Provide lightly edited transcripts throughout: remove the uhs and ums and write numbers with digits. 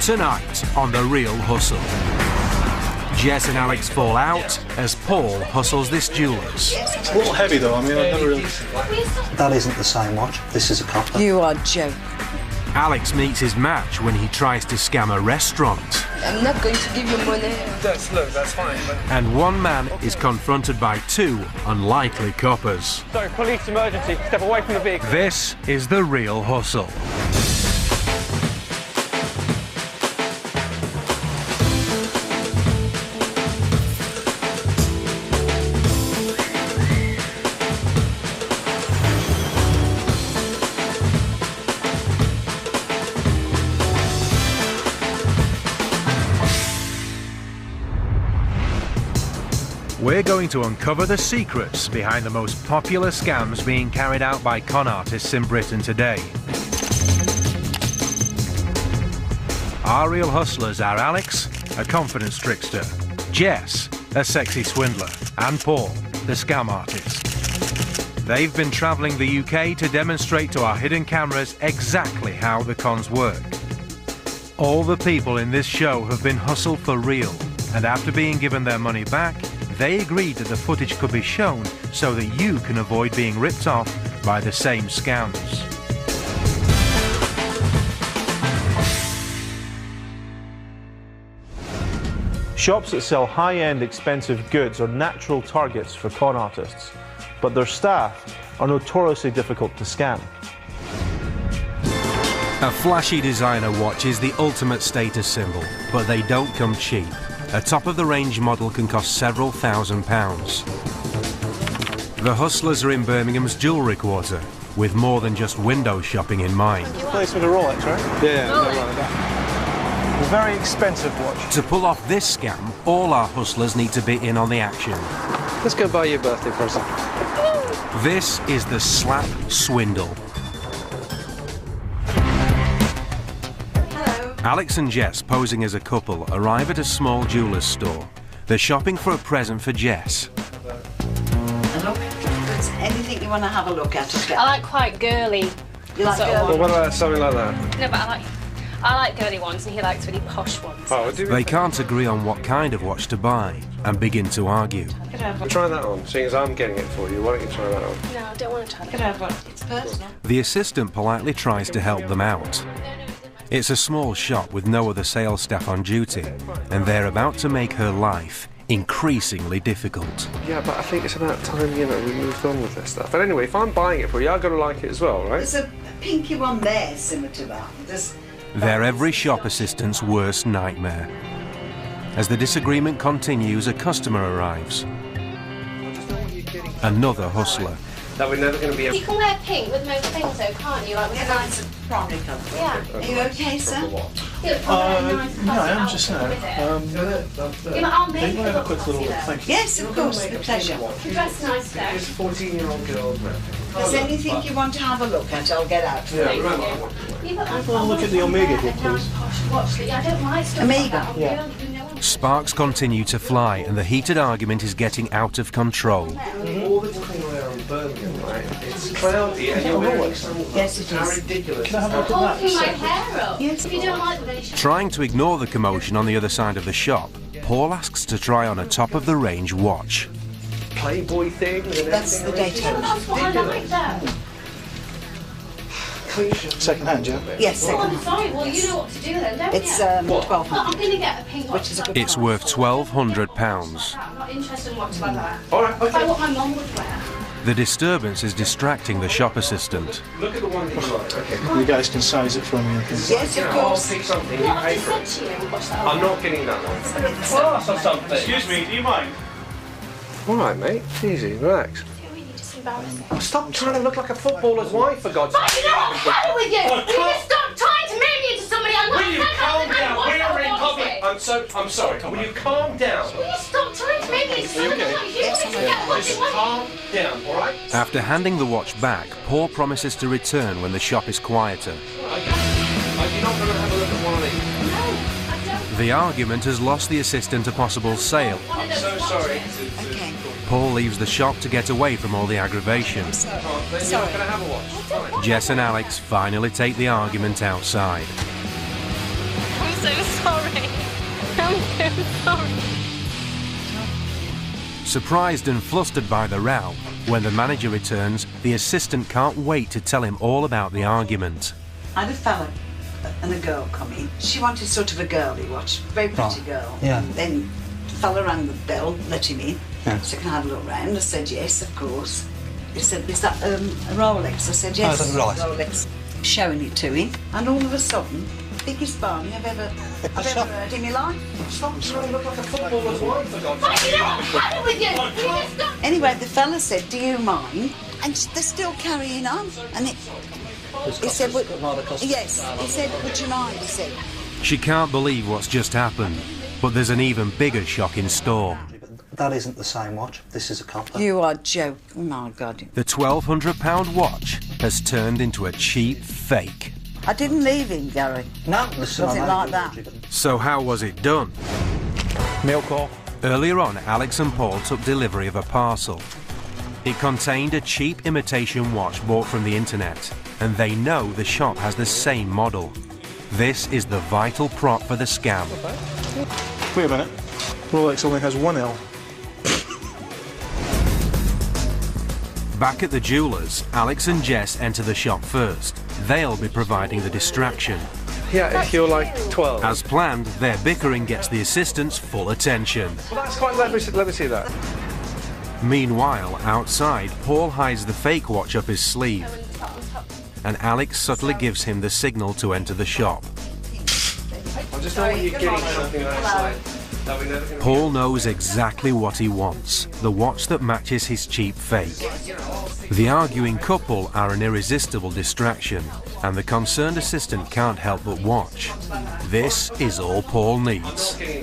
Tonight on The Real Hustle, Jess and Alex fall out as Paul hustles this jeweller's. It's a little heavy though, I mean, I've never really... That isn't the same watch, this is a copper. You are joking. Alex meets his match when he tries to scam a restaurant. I'm not going to give you money. Look, that's fine, but... And one man is confronted by two unlikely coppers. Sorry, police emergency. Step away from the vehicle. This is The Real Hustle. We're going to uncover the secrets behind the most popular scams being carried out by con artists in Britain today. Our real hustlers are Alex, a confidence trickster, Jess, a sexy swindler, and Paul, the scam artist. They've been travelling the UK to demonstrate to our hidden cameras exactly how the cons work. All the people in this show have been hustled for real, and after being given their money back, they agreed that the footage could be shown so that you can avoid being ripped off by the same scams. Shops that sell high-end expensive goods are natural targets for con artists, but their staff are notoriously difficult to scam. A flashy designer watch is the ultimate status symbol, but they don't come cheap. A top-of-the-range model can cost several £1,000s. The hustlers are in Birmingham's jewellery quarter, with more than just window shopping in mind. Place with a Rolex, right? Yeah, Rolex. like that. A very expensive watch. To pull off this scam, all our hustlers need to be in on the action. Let's go buy your birthday present. This is the Slap Swindle. Alex and Jess, posing as a couple, arrive at a small jeweller's store. They're shopping for a present for Jess. Look, there's anything you want to have a look at. Okay. I like quite girly. You like sort of girly? Well, what about something like that? No, but I like girly ones, and he likes really posh ones. Oh, do They can't agree on what kind of watch to buy and begin to argue. Try that on, seeing as I'm getting it for you. Why don't you try that on? No, I don't want to try Could that. have one. It's personal. The assistant politely tries to help them out. It's a small shop with no other sales staff on duty, and they're about to make her life increasingly difficult. Yeah, but I think it's about time, you know, we moved on with this stuff. But anyway, if I'm buying it for you, I've got to like it as well, right? There's a pinky one there similar to that. They're every shop assistant's worst nightmare. As the disagreement continues, a customer arrives. Another hustler. That we're never going to be able You can wear pink with most things, though, can't you? Like with a nice. Primary colour. Yeah. Are you okay, sir? Yeah, No, I'm just now. I'll make Can I it have a look quick little... classy, though. Thank you. Yes, of course, with pleasure. You dress nice, though. 14-year-old girls, man. If there's anything you want to have a look at, I'll get out. Yeah, remember. Have a look at the Omega here, please. I don't like stuff Omega? like that. Yeah. Sparks continue to fly, and the heated argument is getting out of control. All the time we're in Birmingham, right? It's cloudy and you're wearing sunglasses. Yes, it How is. ridiculous. Can I have a look at Holding my that? hair up. Yes. If you don't like them, then you should. Trying to ignore the commotion on the other side of the shop, Paul asks to try on a top-of-the-range watch. Playboy thing. And That's the Daytona. That's what I like, though. Second hand, yeah? Yes, Oh, I'm second. sorry. Well, you know what to do then, don't It's you? 1200. Well, I'm going to get a pink watch. Which is a good It's worth £1,200. I'm not interested in watches like that. All right, Like okay. what my mum would wear. The disturbance is distracting the shop assistant. Look at the one that you like. Okay. You guys can size it for me, I think. Yes, of I'll course. pick something. You What pay I for just it. said to you, watch that I'm not getting that one. Class or something. Excuse me, do you mind? All right, mate. Easy, relax. Really just embarrassing. Stop trying to look like a footballer's wife, for God's But sake. you know what's hell with you? You just stop trying to make me into somebody I'm not. Will you calm down? We're in public. I'm sorry. Will you calm down? Will you stop trying to make me into somebody I'm not? You want to get what you Just want. calm down, all right? After handing the watch back, Paul promises to return when the shop is quieter. Are you not going to have a look at one of these? No, I don't. The argument has lost the assistant a possible sale. I'm so sorry. Okay. Paul leaves the shop to get away from all the aggravation. Then you're not going to have a watch. Fine. Jess and Alex finally take the argument outside. Who's so sorry. I'm so sorry. Surprised and flustered by the row, when the manager returns, the assistant can't wait to tell him all about the argument. I had a fella and a girl come in. She wanted sort of a girly watch, very pretty girl. Yeah. And then the fella rang the bell, let him in. Yeah. So can I have a look round? I said yes, of course. He said, is that a Rolex? I said yes, Oh, that's right. Rolex. Showing it to him, and all of a sudden, biggest barney I've ever heard in my life. Stop trying to look like a footballer's wife, for God's I sake. don't know what's happened with you. Can you stop? Anyway, the fella said, do you mind? And they're still carrying on. And he said, yes. He said, would you mind? He said. She can't believe what's just happened, but there's an even bigger shock in store. That isn't the same watch. This is a copper. You are joking. Oh my God. The £1,200 watch has turned into a cheap fake. I didn't leave him, Gary. No, listen, Nothing I know like you that. would, but So how was it done? Mail call. Earlier on, Alex and Paul took delivery of a parcel. It contained a cheap imitation watch bought from the internet, and they know the shop has the same model. This is the vital prop for the scam. Wait a minute. Rolex only has one L. Back at the jeweller's, Alex and Jess enter the shop first. They'll be providing the distraction. Yeah, if you're like 12. As planned, their bickering gets the assistant's full attention. Well, that's quite... Let me see that. Meanwhile, outside, Paul hides the fake watch up his sleeve, and Alex subtly gives him the signal to enter the shop. I just know you're getting something outside. that we never can... Paul knows exactly what he wants, the watch that matches his cheap fake. The arguing couple are an irresistible distraction, and the concerned assistant can't help but watch. This is all Paul needs. Excuse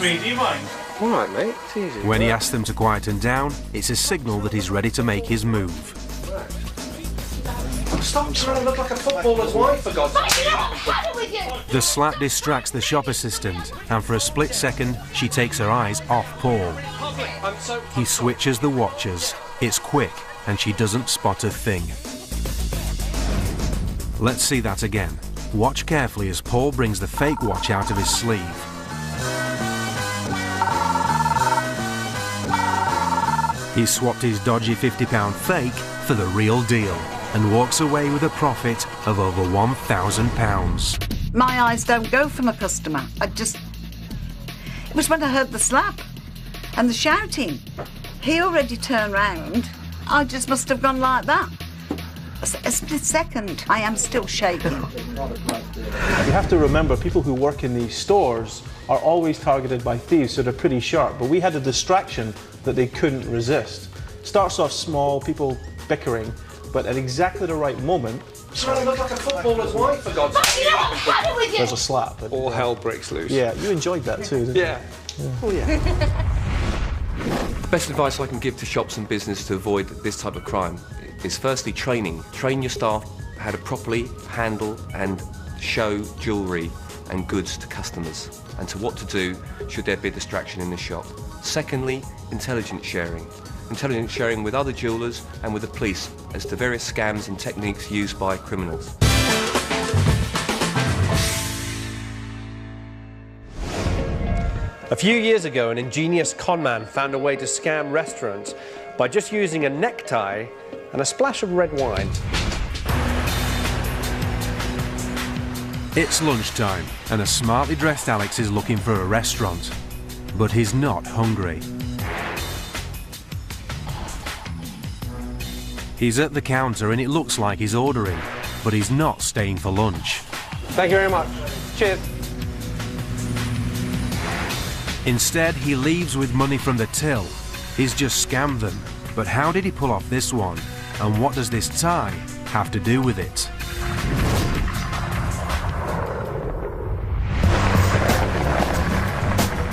me, do you mind? All right, mate. It's easy. When he asks them to quieten down, it's a signal that he's ready to make his move. Stop trying to look like a footballer's wife, for God's sake. The slap distracts the shop assistant, and for a split second, she takes her eyes off Paul. He switches the watches. It's quick, and she doesn't spot a thing. Let's see that again. Watch carefully as Paul brings the fake watch out of his sleeve. He swapped his dodgy £50 fake for the real deal and walks away with a profit of over £1,000. My eyes don't go from a customer. It was when I heard the slap and the shouting. He already turned round. I just must have gone like that. A split second. I am still shaking. You have to remember, people who work in these stores are always targeted by thieves, so they're pretty sharp. But we had a distraction that they couldn't resist. Starts off small, people bickering, but at exactly the right moment, Trying to look like a footballer's wife, for God's sake. there's a slap. And, All hell breaks loose. yeah, you enjoyed that too, didn't you? Yeah. Oh, yeah. The best advice I can give to shops and business to avoid this type of crime is firstly training. Train your staff how to properly handle and show jewellery and goods to customers, and to what to do should there be a distraction in the shop. Secondly, intelligence sharing. Intelligence sharing with other jewellers and with the police as to various scams and techniques used by criminals. A few years ago, an ingenious conman found a way to scam restaurants by just using a necktie and a splash of red wine. It's lunchtime, and a smartly dressed Alex is looking for a restaurant. But he's not hungry. He's at the counter and it looks like he's ordering, but he's not staying for lunch. Thank you very much. Cheers. Instead, he leaves with money from the till. He's just scammed them. But how did he pull off this one? And what does this tie have to do with it?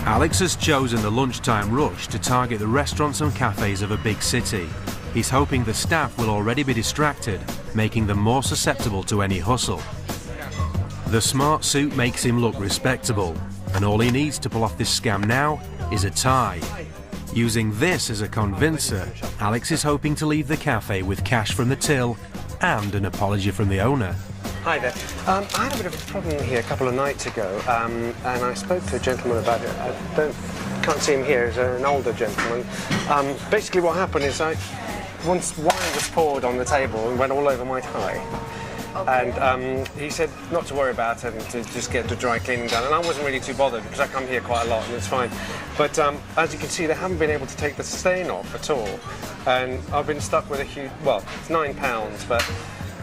Alex has chosen the lunchtime rush to target the restaurants and cafes of a big city. He's hoping the staff will already be distracted, making them more susceptible to any hustle. The smart suit makes him look respectable, and all he needs to pull off this scam now is a tie. Using this as a convincer, Alex is hoping to leave the cafe with cash from the till and an apology from the owner. Hi there. I had a bit of a problem here a couple of nights ago, and I spoke to a gentleman about it. I can't see him here. He's an older gentleman. Basically, what happened is once wine was poured on the table and went all over my tie. Okay. And he said not to worry about it and to just get the dry cleaning done. And I wasn't really too bothered because I come here quite a lot and it's fine. But as you can see, they haven't been able to take the stain off at all. And I've been stuck with a huge, well, it's £9, but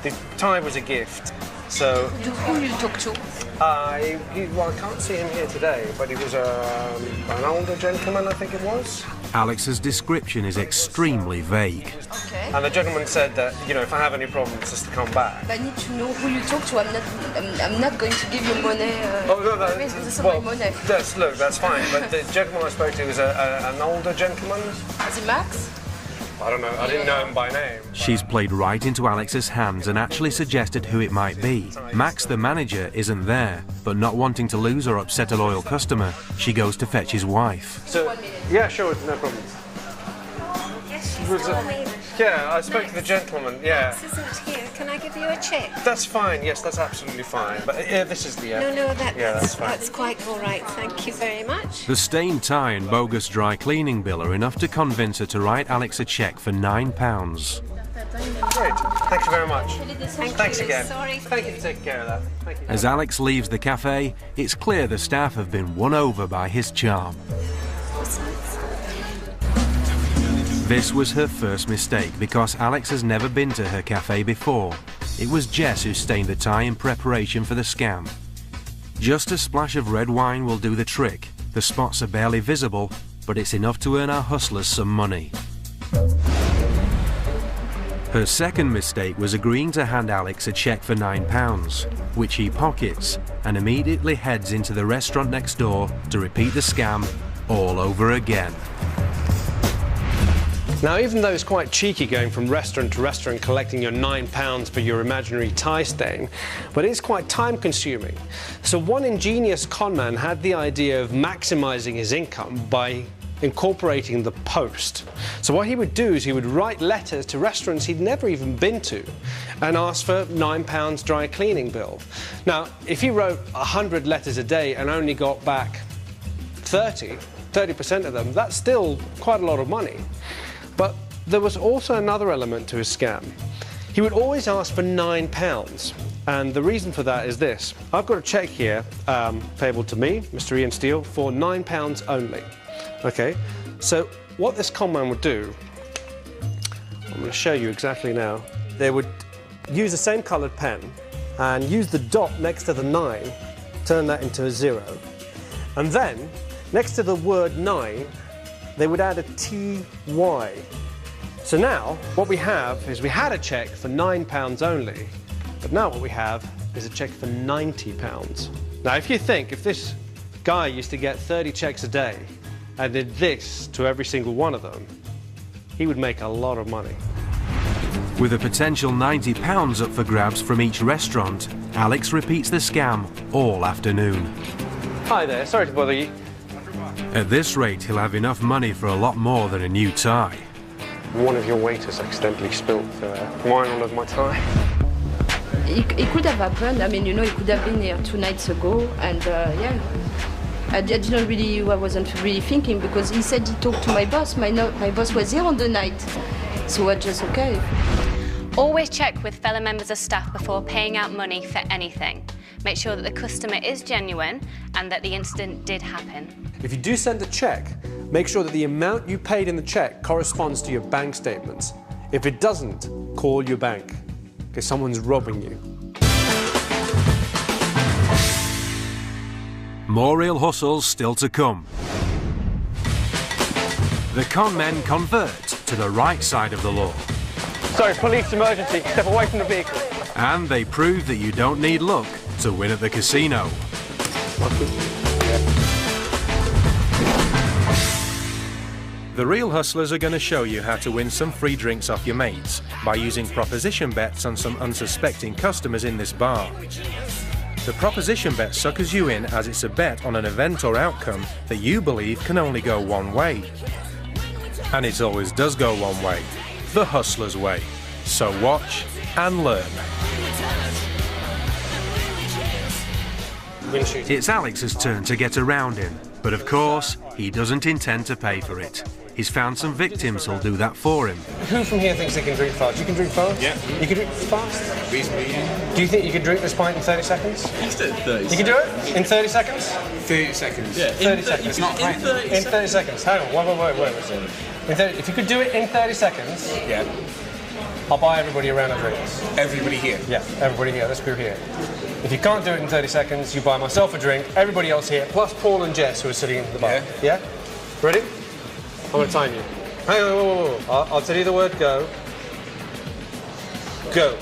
the tie was a gift. So Who you talk to? Well, I can't see him here today, but he was an older gentleman, I think it was. Alex's description is extremely vague. Okay. And the gentleman said that, you know, if I have any problems, just to come back. I need to know who you talk to. I'm not going to give you money. Oh, no, my money. Look, that's fine. But the gentleman I spoke to was an older gentleman. Is it Max? I don't know. I didn't know him by name. She's played right into Alex's hands and actually suggested who it might be. Max, the manager, isn't there, but not wanting to lose or upset a loyal customer, she goes to fetch his wife. So, yeah, sure, no problem. Yes, she's told me. Yeah, I spoke to the gentleman, yeah. This isn't here. Can I give you a check? That's fine, yes, that's absolutely fine. But yeah, this is the... No, that's fine. That's quite all right. Thank you very much. The stained tie and bogus dry cleaning bill are enough to convince her to write Alex a cheque for £9. Great, thank you very much. Thanks again. Sorry. Thank you for taking care of that. Thank you. As Alex leaves the cafe, it's clear the staff have been won over by his charm. This was her first mistake because Alex has never been to her cafe before. It was Jess who stained the tie in preparation for the scam. Just a splash of red wine will do the trick. The spots are barely visible, but it's enough to earn our hustlers some money. Her second mistake was agreeing to hand Alex a cheque for £9, which he pockets and immediately heads into the restaurant next door to repeat the scam all over again. Now, even though it's quite cheeky going from restaurant to restaurant collecting your £9 for your imaginary tie stain, but it's quite time-consuming. So one ingenious conman had the idea of maximising his income by incorporating the post. So what he would do is he would write letters to restaurants he'd never even been to and ask for £9 dry cleaning bill. Now, if he wrote 100 letters a day and only got back 30% of them, that's still quite a lot of money. But there was also another element to his scam. He would always ask for £9, and the reason for that is this. I've got a cheque here, payable to me, Mr. Ian Steele, for £9 only. Okay, so what this conman would do, I'm going to show you exactly now. They would use the same coloured pen and use the dot next to the 9, turn that into a 0, and then next to the word 9, they would add a TY. So now, what we have is we had a cheque for £9 only, but now what we have is a cheque for £90. Now, if you think, if this guy used to get 30 cheques a day and did this to every single one of them, he would make a lot of money. With a potential £90 up for grabs from each restaurant, Alex repeats the scam all afternoon. Hi there, sorry to bother you. At this rate, he'll have enough money for a lot more than a new tie. One of your waiters accidentally spilt wine all over my tie. It could have happened. I mean, you know, it could have been here 2 nights ago, and yeah. I wasn't really thinking because he said he talked to my boss. My boss was here on the night, so I just okay. Always check with fellow members of staff before paying out money for anything. Make sure that the customer is genuine and that the incident did happen. If you do send a cheque, make sure that the amount you paid in the cheque corresponds to your bank statements. If it doesn't, call your bank, because someone's robbing you. More real hustles still to come. The con men convert to the right side of the law. Sorry, police emergency. Step away from the vehicle. And they prove that you don't need luck to win at the casino. The Real Hustlers are going to show you how to win some free drinks off your mates by using proposition bets on some unsuspecting customers in this bar. The proposition bet suckers you in as it's a bet on an event or outcome that you believe can only go one way. And it always does go one way, the hustler's way. So watch and learn. windshield. It's Alex's turn to get around him, but of course, he doesn't intend to pay for it. He's found some victims who'll do that for him. Who from here thinks they can drink fast? You can drink fast? Yeah. You can drink fast? Reasonably, yeah. Do you think you could drink this pint in 30 seconds? Let's do it in 30 You can do it? In 30 seconds? 30 seconds. Yeah, 30 seconds. It's not a pint. In 30 seconds. Hang on, wait. If you could do it in 30 seconds, yeah, I'll buy everybody a round of drinks. Everybody here? Yeah, everybody here, this group here. If you can't do it in 30 seconds, you buy myself a drink, everybody else here, plus Paul and Jess who are sitting in the bar. Yeah? Ready? I'm going to time you. Hang on, whoa. I'll tell you the word go. Go.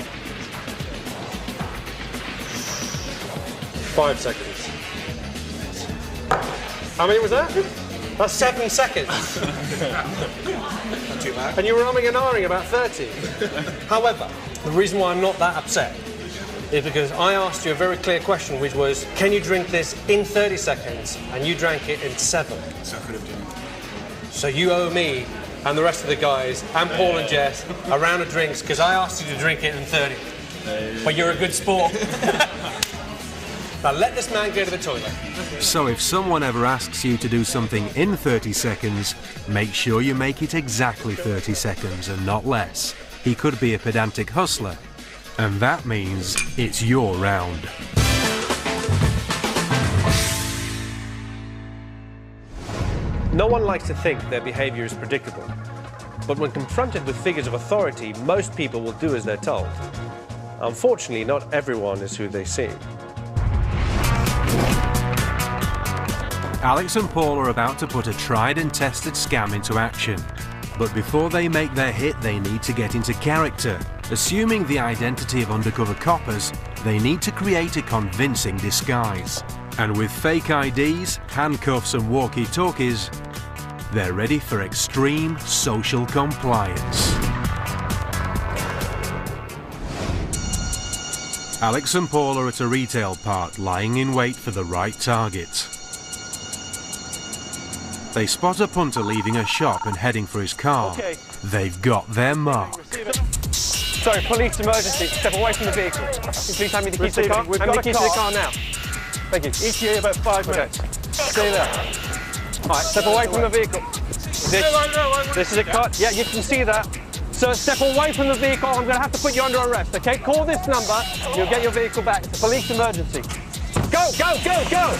5 seconds. How many was that? That's 7 seconds. Not too bad. And you were umming and ahhing about 30. However, the reason why I'm not that upset is because I asked you a very clear question, which was, can you drink this in 30 seconds? And you drank it in 7. So I could have done it. So you owe me and the rest of the guys, and Paul and Jess, a round of drinks, because I asked you to drink it in 30. But you're a good sport. Now let this man go to the toilet. So if someone ever asks you to do something in 30 seconds, make sure you make it exactly 30 seconds and not less. He could be a pedantic hustler, and that means it's your round. No one likes to think their behaviour is predictable, but when confronted with figures of authority, most people will do as they're told. Unfortunately, not everyone is who they seem. Alex and Paul are about to put a tried and tested scam into action. But before they make their hit, they need to get into character. Assuming the identity of undercover coppers, they need to create a convincing disguise. And with fake IDs, handcuffs and walkie-talkies, they're ready for extreme social compliance. Alex and Paul are at a retail park, lying in wait for the right target. They spot a punter leaving a shop and heading for his car. Okay. They've got their mark. Sorry, police emergency. Step away from the vehicle. Can you please hand me the keys to the car? Hand me the keys to the car now. Thank you. ETA about 5 minutes. Stay there. All right, step away from the vehicle. This is a cut. Yeah, you can see that. So step away from the vehicle. I'm going to have to put you under arrest, okay? Call this number. You'll get your vehicle back. It's a police emergency. Go, go, go, go!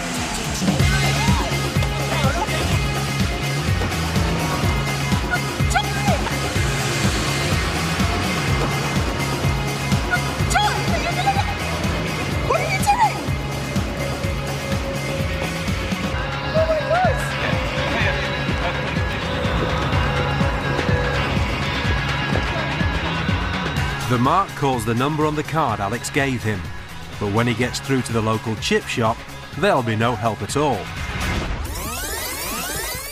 The mark calls the number on the card Alex gave him, but when he gets through to the local chip shop, there'll be no help at all.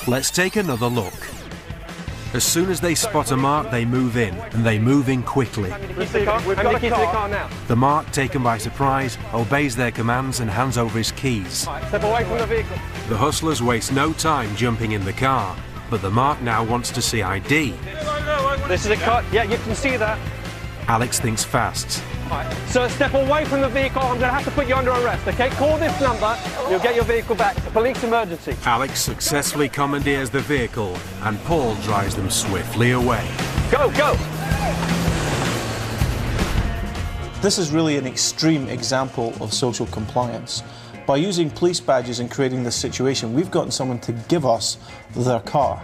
Let's take another look. As soon as they spot a mark, they move in, and they move in quickly. We've got a car now. The mark, taken by surprise, obeys their commands and hands over his keys. Right, step away from the vehicle. The hustlers waste no time jumping in the car, but the mark now wants to see ID. This is a cut. Yeah, you can see that. Alex thinks fast. Right. So step away from the vehicle. I'm going to have to put you under arrest, okay? Call this number. You'll get your vehicle back. It's a police emergency. Alex successfully commandeers the vehicle, and Paul drives them swiftly away. Go, go! This is really an extreme example of social compliance. By using police badges and creating this situation, we've gotten someone to give us their car.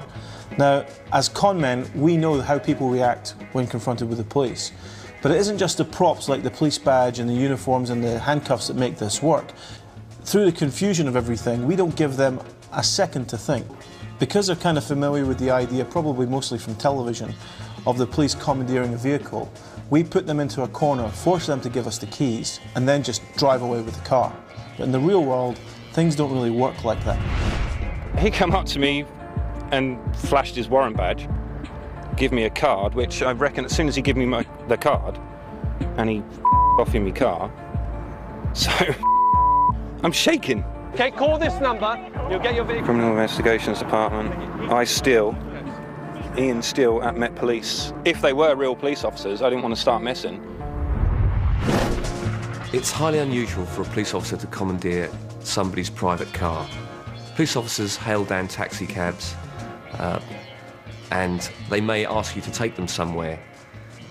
Now, as con men, we know how people react when confronted with the police. But it isn't just the props like the police badge and the uniforms and the handcuffs that make this work. Through the confusion of everything, we don't give them a second to think. Because they're kind of familiar with the idea, probably mostly from television, of the police commandeering a vehicle, we put them into a corner, force them to give us the keys, and then just drive away with the car. But in the real world, things don't really work like that. He came up to me and flashed his warrant badge, give me a card, which I reckon as soon as he gave me the card, and he off in my car, so I'm shaking. Okay, call this number, you'll get your vehicle. Criminal Investigations Department, Ian Steele at Met Police. If they were real police officers, I didn't want to start messing. It's highly unusual for a police officer to commandeer somebody's private car. Police officers hail down taxi cabs and they may ask you to take them somewhere,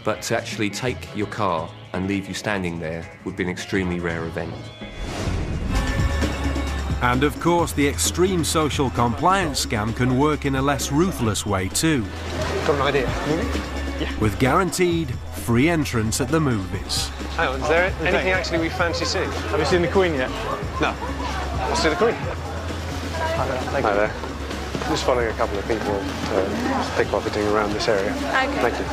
but to actually take your car and leave you standing there would be an extremely rare event. And of course, the extreme social compliance scam can work in a less ruthless way too. Got an idea? Yeah. With guaranteed free entrance at the movies. Hang on, is there anything actually we fancy seeing? Have you seen the Queen yet? No. Let's see the Queen. Hi there. I'm just following a couple of people pickpocketing around this area. Okay. Thank you.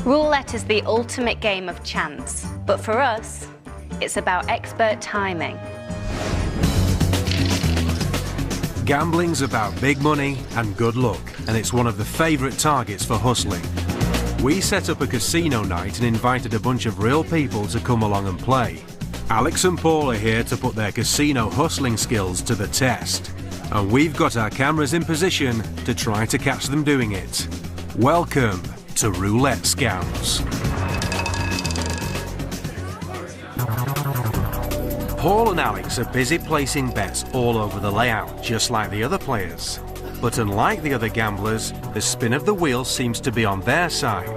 Roulette is the ultimate game of chance, but for us, it's about expert timing. Gambling's about big money and good luck, and it's one of the favourite targets for hustling. We set up a casino night and invited a bunch of real people to come along and play. Alex and Paul are here to put their casino hustling skills to the test, and we've got our cameras in position to try to catch them doing it. Welcome to Roulette Scams. Paul and Alex are busy placing bets all over the layout, just like the other players. But unlike the other gamblers, the spin of the wheel seems to be on their side,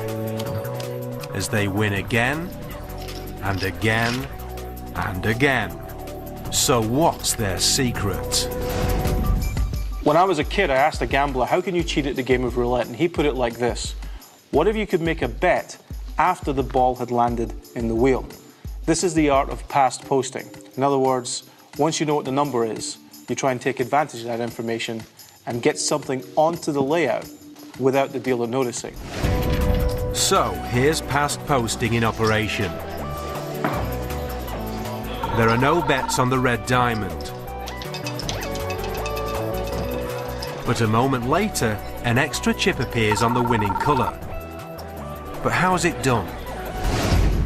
as they win again, and again, and again. So what's their secret? When I was a kid, I asked a gambler, how can you cheat at the game of roulette? And he put it like this: what if you could make a bet after the ball had landed in the wheel? This is the art of past posting. In other words, once you know what the number is, you try and take advantage of that information and get something onto the layout without the dealer noticing. So here's past posting in operation. There are no bets on the red diamond. But a moment later, an extra chip appears on the winning colour. But how's it done?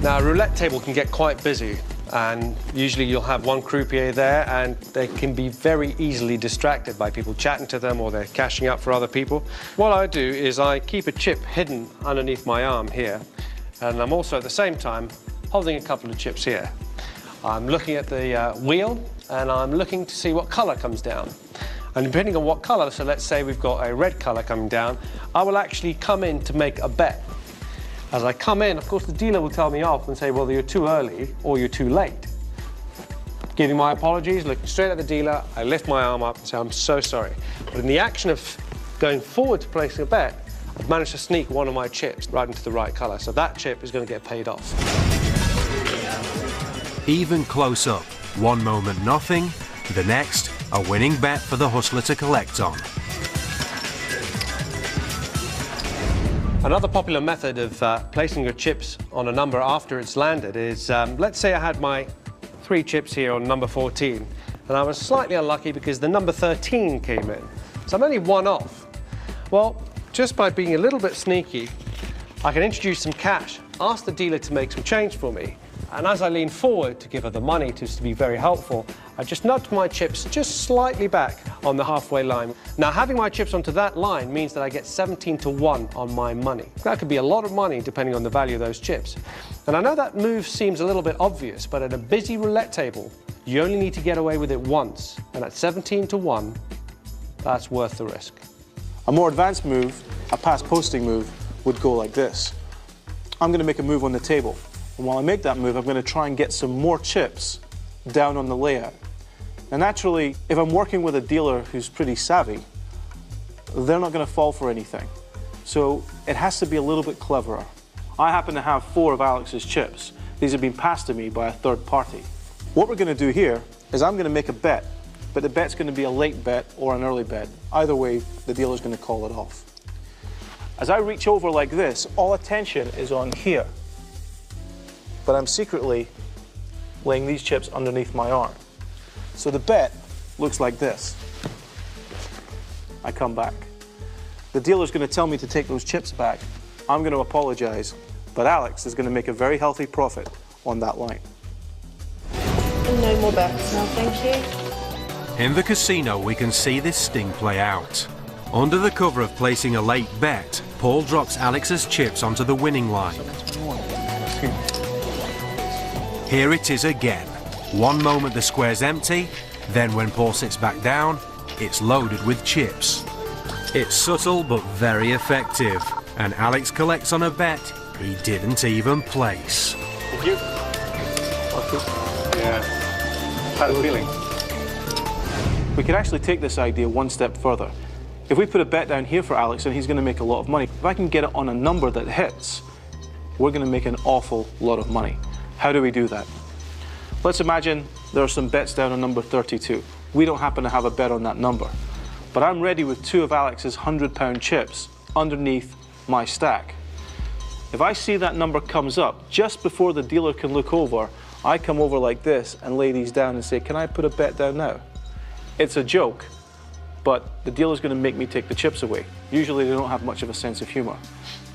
Now, a roulette table can get quite busy, and usually you'll have one croupier there, and they can be very easily distracted by people chatting to them, or they're cashing up for other people. What I do is I keep a chip hidden underneath my arm here, and I'm also at the same time holding a couple of chips here. I'm looking at the wheel, and I'm looking to see what colour comes down. And depending on what colour, so let's say we've got a red colour coming down, I will actually come in to make a bet. As I come in, of course, the dealer will tell me off and say, well, you're too early or you're too late. Giving my apologies, looking straight at the dealer, I lift my arm up and say, I'm so sorry. But in the action of going forward to placing a bet, I've managed to sneak one of my chips right into the right colour, so that chip is going to get paid off. Even close up, one moment nothing, the next a winning bet for the hustler to collect on. Another popular method of placing your chips on a number after it's landed is, let's say I had my 3 chips here on number 14, and I was slightly unlucky because the number 13 came in. So I'm only one off. Well, just by being a little bit sneaky, I can introduce some cash, ask the dealer to make some change for me, and as I lean forward to give her the money to be very helpful, I just nudge my chips just slightly back on the halfway line. Now, having my chips onto that line means that I get 17-1 on my money. That could be a lot of money depending on the value of those chips. And I know that move seems a little bit obvious, but at a busy roulette table, you only need to get away with it once. And at 17-1, that's worth the risk. A more advanced move, a past posting move, would go like this. I'm going to make a move on the table. And while I make that move, I'm going to try and get some more chips down on the layout. Now, naturally, if I'm working with a dealer who's pretty savvy, they're not going to fall for anything. So it has to be a little bit cleverer. I happen to have 4 of Alex's chips. These have been passed to me by a third party. What we're going to do here is I'm going to make a bet, but the bet's going to be a late bet or an early bet. Either way, the dealer's going to call it off. As I reach over like this, all attention is on here. But I'm secretly laying these chips underneath my arm. So the bet looks like this. I come back. The dealer's going to tell me to take those chips back. I'm going to apologize, but Alex is going to make a very healthy profit on that line. No more bets now, thank you. In the casino, we can see this sting play out. Under the cover of placing a late bet, Paul drops Alex's chips onto the winning line. Here it is again. One moment the square's empty, then when Paul sits back down, it's loaded with chips. It's subtle but very effective, and Alex collects on a bet he didn't even place. Yeah. Had a feeling. We could actually take this idea one step further. If we put a bet down here for Alex, then he's going to make a lot of money. If I can get it on a number that hits, we're going to make an awful lot of money. How do we do that? Let's imagine there are some bets down on number 32. We don't happen to have a bet on that number. But I'm ready with 2 of Alex's £100 chips underneath my stack. If I see that number comes up, just before the dealer can look over, I come over like this and lay these down and say, can I put a bet down now? It's a joke, but the dealer's going to make me take the chips away. Usually they don't have much of a sense of humor.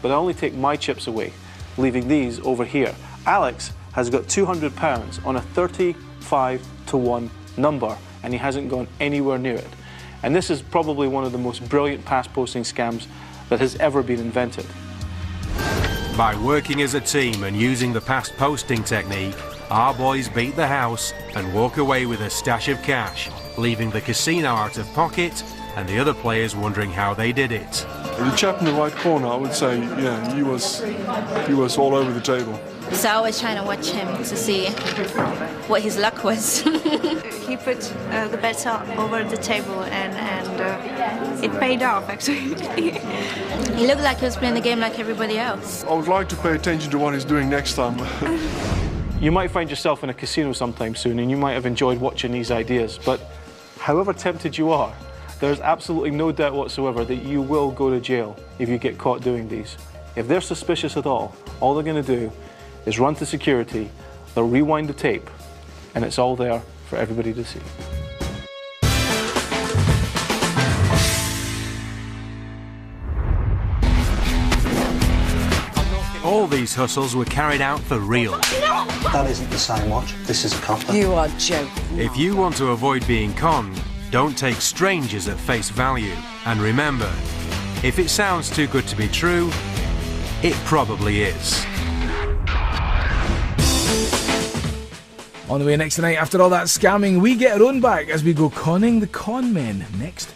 But I only take my chips away, leaving these over here. Alex has got £200 on a 35-to-1 number, and he hasn't gone anywhere near it. And this is probably one of the most brilliant pass posting scams that has ever been invented. By working as a team and using the past posting technique, our boys beat the house and walk away with a stash of cash, leaving the casino out of pocket and the other players wondering how they did it. The chap in the right corner, I would say, yeah, he was all over the table. So I was trying to watch him to see what his luck was. He put the bets over the table and it paid off, actually. He looked like he was playing the game like everybody else. I would like to pay attention to what he's doing next time. You might find yourself in a casino sometime soon and you might have enjoyed watching these ideas, but however tempted you are, there's absolutely no doubt whatsoever that you will go to jail if you get caught doing these. If they're suspicious at all they're going to do is run to security, they'll rewind the tape, and it's all there for everybody to see. All these hustles were carried out for real. That isn't the same watch. This is a copper. You are joking. If you want to avoid being conned, don't take strangers at face value. And remember, if it sounds too good to be true, it probably is. On the way next tonight, after all that scamming, we get our own back as we go conning the con men next.